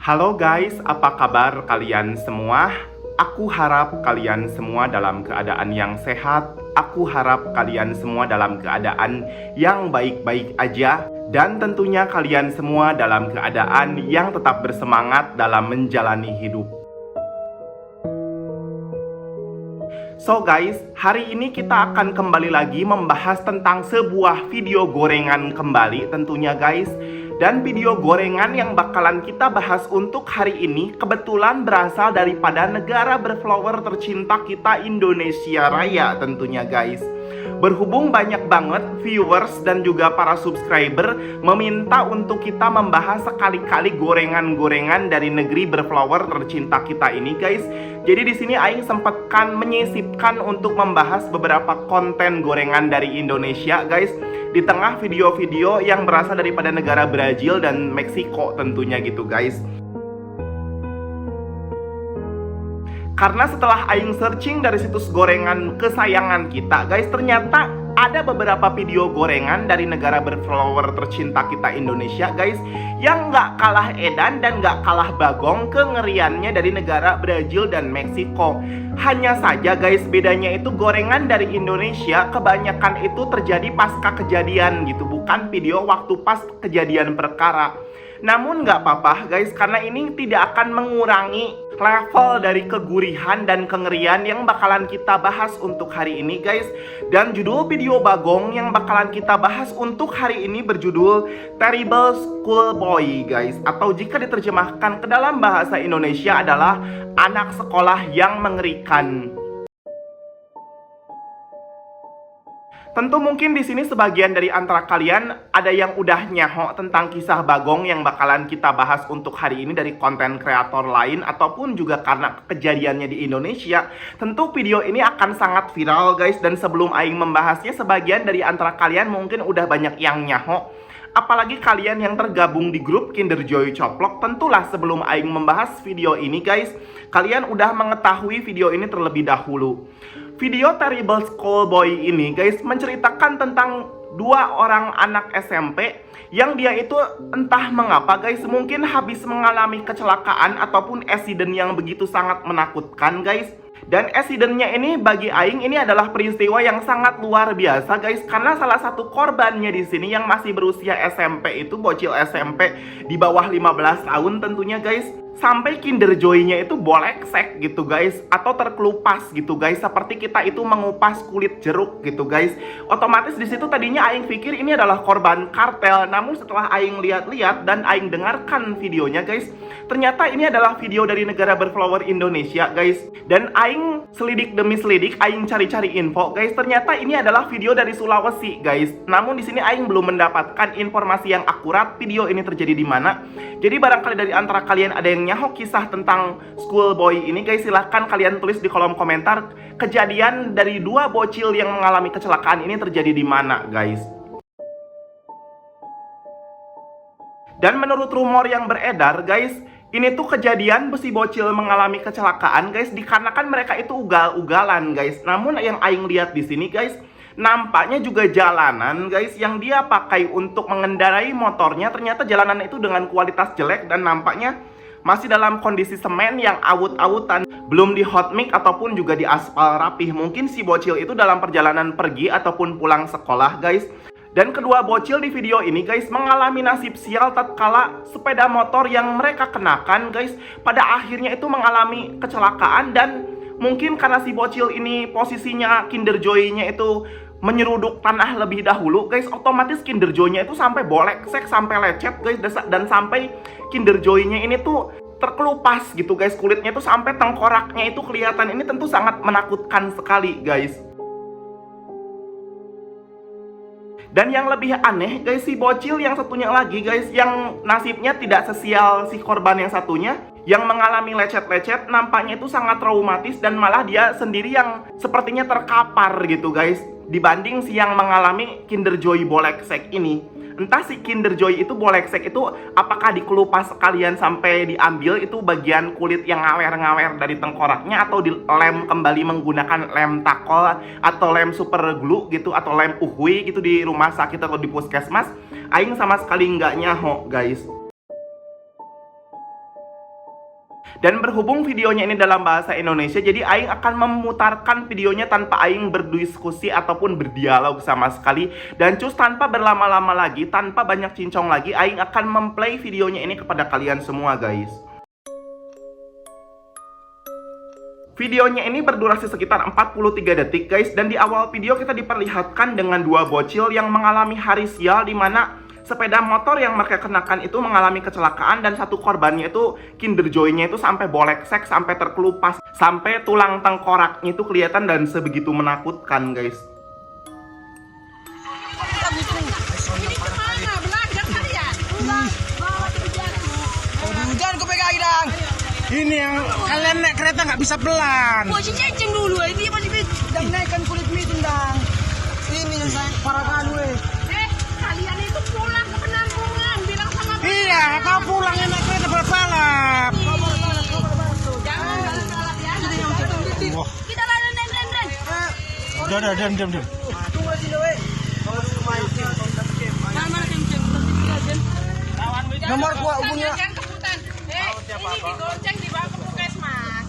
Halo guys, apa kabar kalian semua? Aku harap kalian semua dalam keadaan yang sehat. Aku harap kalian semua dalam keadaan yang baik-baik aja. Dan tentunya kalian semua dalam keadaan yang tetap bersemangat dalam menjalani hidup. So guys, hari ini kita akan kembali lagi membahas tentang sebuah video gorengan kembali tentunya guys. Dan video gorengan yang bakalan kita bahas untuk hari ini kebetulan berasal daripada negara berflower tercinta kita, Indonesia Raya tentunya guys. Berhubung banyak banget viewers dan juga para subscriber meminta untuk kita membahas sekali-kali gorengan-gorengan dari negeri berflower tercinta kita ini guys. Jadi di sini Aing sempatkan menyisipkan untuk membahas beberapa konten gorengan dari Indonesia guys, di tengah video-video yang berasal daripada negara Brazil dan Meksiko tentunya gitu guys. Karena setelah Aing searching dari situs gorengan kesayangan kita guys, ternyata ada beberapa video gorengan dari negara berflower tercinta kita Indonesia guys, yang gak kalah edan dan gak kalah bagong kengeriannya dari negara Brazil dan Meksiko. Hanya saja guys, bedanya itu gorengan dari Indonesia kebanyakan itu terjadi pasca kejadian gitu, bukan video waktu pas kejadian perkara. Namun gak apa-apa guys, karena ini tidak akan mengurangi level dari kegurihan dan kengerian yang bakalan kita bahas untuk hari ini guys. Dan judul video bagong yang bakalan kita bahas untuk hari ini berjudul Terrible Schoolboy guys, atau jika diterjemahkan ke dalam bahasa Indonesia adalah anak sekolah yang mengerikan. Tentu mungkin di sini sebagian dari antara kalian ada yang udah nyaho tentang kisah bagong yang bakalan kita bahas untuk hari ini dari konten kreator lain ataupun juga karena kejadiannya di Indonesia. Tentu video ini akan sangat viral guys, dan sebelum Aing membahasnya, sebagian dari antara kalian mungkin udah banyak yang nyaho. Apalagi kalian yang tergabung di grup Kinder Joy Coplok, tentulah sebelum Aing membahas video ini guys, kalian udah mengetahui video ini terlebih dahulu. Video Terrible Schoolboy ini guys menceritakan tentang dua orang anak SMP yang dia itu entah mengapa guys mungkin habis mengalami kecelakaan ataupun accident yang begitu sangat menakutkan guys. Dan accidentnya ini bagi Aing ini adalah peristiwa yang sangat luar biasa guys, karena salah satu korbannya di sini yang masih berusia SMP itu, bocil SMP di bawah 15 tahun tentunya guys, sampai Kinder Joy-nya itu boleksek gitu guys, atau terkelupas gitu guys, seperti kita itu mengupas kulit jeruk gitu guys. Otomatis di situ tadinya Aing pikir ini adalah korban kartel, namun setelah Aing lihat-lihat dan Aing dengarkan videonya guys, ternyata ini adalah video dari negara berflower Indonesia guys. Dan Aing selidik demi selidik, Aing cari-cari info guys, ternyata ini adalah video dari Sulawesi guys. Namun di sini Aing belum mendapatkan informasi yang akurat video ini terjadi di mana. Jadi barangkali dari antara kalian ada yang nyaho kisah tentang Schoolboy ini guys, silahkan kalian tulis di kolom komentar kejadian dari dua bocil yang mengalami kecelakaan ini terjadi di mana guys. Dan menurut rumor yang beredar guys, ini tuh kejadian besi bocil mengalami kecelakaan guys dikarenakan mereka itu ugal-ugalan guys. Namun yang Aing lihat di sini guys, nampaknya juga jalanan guys yang dia pakai untuk mengendarai motornya, ternyata jalanan itu dengan kualitas jelek dan nampaknya masih dalam kondisi semen yang awut-awutan, belum di hot mix ataupun juga di aspal rapih. Mungkin si bocil itu dalam perjalanan pergi ataupun pulang sekolah guys. Dan kedua bocil di video ini guys mengalami nasib sial tatkala sepeda motor yang mereka kenakan guys pada akhirnya itu mengalami kecelakaan. Dan mungkin karena si bocil ini posisinya Kinder Joy-nya itu menyeruduk tanah lebih dahulu guys, otomatis Kinder Joy-nya itu sampai boleksek, sampai lecet guys, dan sampai Kinder Joy-nya ini tuh terkelupas gitu guys, kulitnya tuh sampai tengkoraknya itu kelihatan. Ini tentu sangat menakutkan sekali guys. Dan yang lebih aneh guys, si bocil yang satunya lagi guys, yang nasibnya tidak sesial si korban yang satunya, yang mengalami lecet-lecet, nampaknya itu sangat traumatis dan malah dia sendiri yang sepertinya terkapar gitu guys, dibanding si yang mengalami Kinder Joy boleksek ini. Entah si Kinder Joy itu boleksek itu apakah dikelupas sekalian sampai diambil itu bagian kulit yang ngawer-ngawer dari tengkoraknya, atau dilem kembali menggunakan lem takol atau lem super glue gitu, atau lem uhui gitu di rumah sakit atau di puskesmas. Aing sama sekali nggak nyaho guys. Dan berhubung videonya ini dalam bahasa Indonesia, jadi Aing akan memutarkan videonya tanpa Aing berdiskusi ataupun berdialog sama sekali. Dan cus tanpa berlama-lama lagi, tanpa banyak cincong lagi, Aing akan memplay videonya ini kepada kalian semua guys. Videonya ini berdurasi sekitar 43 detik guys. Dan di awal video kita diperlihatkan dengan dua bocil yang mengalami hari sial, dimana sepeda motor yang mereka kenakan itu mengalami kecelakaan dan satu korbannya itu Kinder Joy-nya itu sampai boleksek, sampai terkelupas, sampai tulang tengkoraknya itu kelihatan dan sebegitu menakutkan guys. Jangan kau pegang dang. Ini yang kalian naik kereta nggak bisa pelan. Posisi ceng dulu, ini masih Dang naikkan kulit mie dang. Ini yang saya parah kali. kalian itu pulang ke penampungan, bilang sama Iya, kau pulang naik kereta berbalap. jangan balap ya. Wah, Kita lain. udah, diam. Tunggu sini we. Mana Nomor gua hubungnya. Jangan keputan. Ini digonceng dibawa ke puskesmas.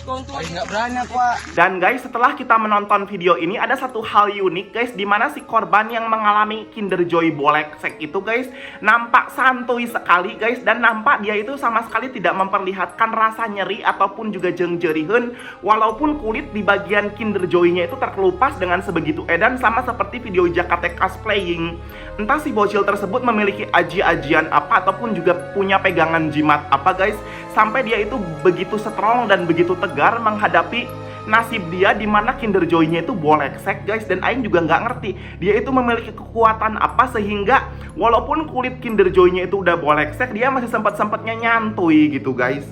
Nggak berani aku. Dan guys, setelah kita menonton video ini, ada satu hal unik guys, dimana si korban yang mengalami Kinder Joy boleksek itu guys, nampak santuy sekali guys, dan nampak dia itu sama sekali tidak memperlihatkan rasa nyeri ataupun juga jengjerihan, walaupun kulit di bagian Kinder Joy-nya itu terkelupas dengan sebegitu edan, sama seperti video Jakate cosplaying. Entah si bocil tersebut memiliki aji-ajian apa ataupun juga punya pegangan jimat apa guys, sampai dia itu begitu strong dan begitu tegar menghadapi nasib dia, dimana Kinder Joy-nya itu boleksek guys. Dan Aing juga nggak ngerti dia itu memiliki kekuatan apa sehingga walaupun kulit Kinder Joy-nya itu udah boleksek, dia masih sempat-sempatnya nyantui gitu guys.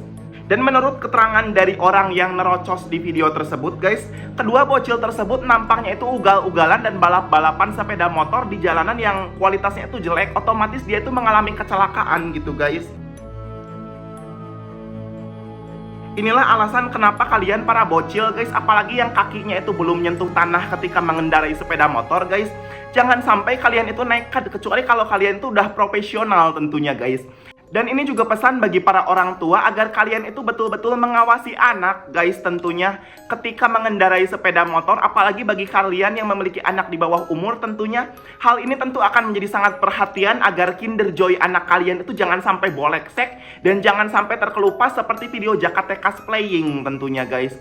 Dan menurut keterangan dari orang yang nerocos di video tersebut guys, kedua bocil tersebut nampaknya itu ugal-ugalan dan balap-balapan sepeda motor di jalanan yang kualitasnya itu jelek, otomatis dia itu mengalami kecelakaan gitu guys. Inilah alasan kenapa kalian para bocil guys, apalagi yang kakinya itu belum nyentuh tanah ketika mengendarai sepeda motor guys, jangan sampai kalian itu nekat, kecuali kalau kalian itu udah profesional tentunya guys. Dan ini juga pesan bagi para orang tua agar kalian itu betul-betul mengawasi anak guys tentunya ketika mengendarai sepeda motor, apalagi bagi kalian yang memiliki anak di bawah umur tentunya. Hal ini tentu akan menjadi sangat perhatian agar Kinder Joy anak kalian itu jangan sampai boleksek dan jangan sampai terkelupas seperti video Jakate cosplaying tentunya guys.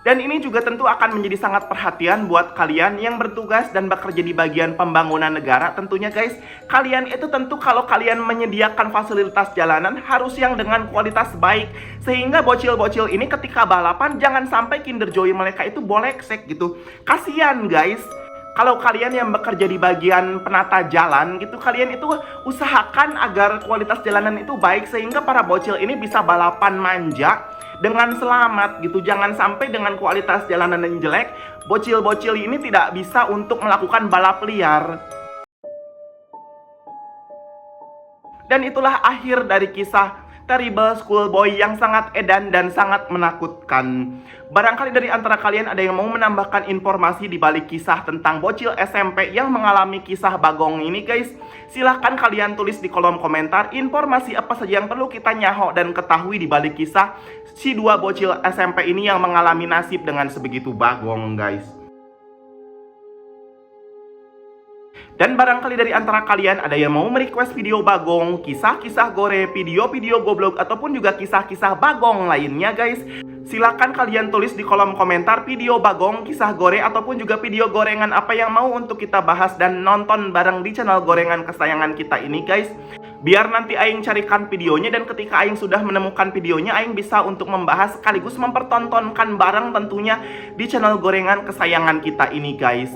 Dan ini juga tentu akan menjadi sangat perhatian buat kalian yang bertugas dan bekerja di bagian pembangunan negara tentunya guys. Kalian itu tentu kalau kalian menyediakan fasilitas jalanan harus yang dengan kualitas baik, sehingga bocil-bocil ini ketika balapan jangan sampai Kinder Joy mereka itu boleksek gitu. Kasian guys. Kalau kalian yang bekerja di bagian penata jalan gitu, kalian itu usahakan agar kualitas jalanan itu baik sehingga para bocil ini bisa balapan manja dengan selamat gitu. Jangan sampai dengan kualitas jalanan yang jelek, bocil-bocil ini tidak bisa untuk melakukan balap liar. Dan itulah akhir dari kisah Terrible Schoolboy yang sangat edan dan sangat menakutkan. Barangkali dari antara kalian ada yang mau menambahkan informasi di balik kisah tentang bocil SMP yang mengalami kisah bagong ini guys. Silahkan kalian tulis di kolom komentar informasi apa saja yang perlu kita nyahok dan ketahui di balik kisah si dua bocil SMP ini yang mengalami nasib dengan sebegitu bagong guys. Dan barangkali dari antara kalian ada yang mau merequest video bagong, kisah-kisah gore, video-video goblok, ataupun juga kisah-kisah bagong lainnya guys, silakan kalian tulis di kolom komentar video bagong, kisah gore, ataupun juga video gorengan apa yang mau untuk kita bahas dan nonton bareng di channel gorengan kesayangan kita ini guys. Biar nanti Aing carikan videonya, dan ketika Aing sudah menemukan videonya, Aing bisa untuk membahas sekaligus mempertontonkan bareng tentunya di channel gorengan kesayangan kita ini guys.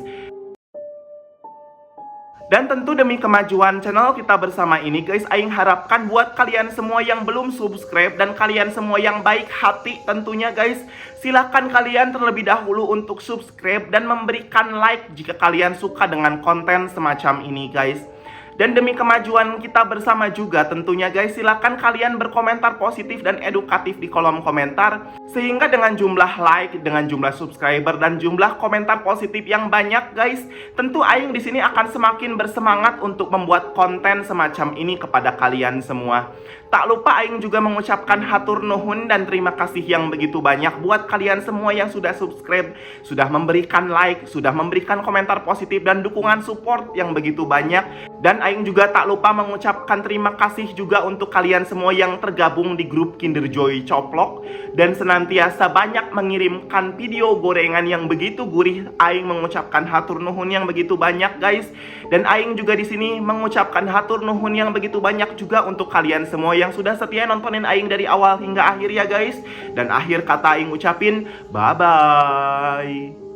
Dan tentu demi kemajuan channel kita bersama ini guys, Aing harapkan buat kalian semua yang belum subscribe dan kalian semua yang baik hati tentunya guys, silahkan kalian terlebih dahulu untuk subscribe dan memberikan like jika kalian suka dengan konten semacam ini guys. Dan demi kemajuan kita bersama juga tentunya guys, silakan kalian berkomentar positif dan edukatif di kolom komentar. Sehingga dengan jumlah like, dengan jumlah subscriber dan jumlah komentar positif yang banyak guys, tentu Aing di sini akan semakin bersemangat untuk membuat konten semacam ini kepada kalian semua. Tak lupa Aing juga mengucapkan hatur nuhun dan terima kasih yang begitu banyak buat kalian semua yang sudah subscribe, sudah memberikan like, sudah memberikan komentar positif dan dukungan support yang begitu banyak. Dan Aing juga tak lupa mengucapkan terima kasih juga untuk kalian semua yang tergabung di grup Kinderjoy Coplok dan senantiasa banyak mengirimkan video gorengan yang begitu gurih. Aing mengucapkan hatur nuhun yang begitu banyak guys. Dan Aing juga di sini mengucapkan hatur nuhun yang begitu banyak juga untuk kalian semua yang sudah setia nontonin Aing dari awal hingga akhir ya guys. Dan akhir kata Aing ucapin bye bye.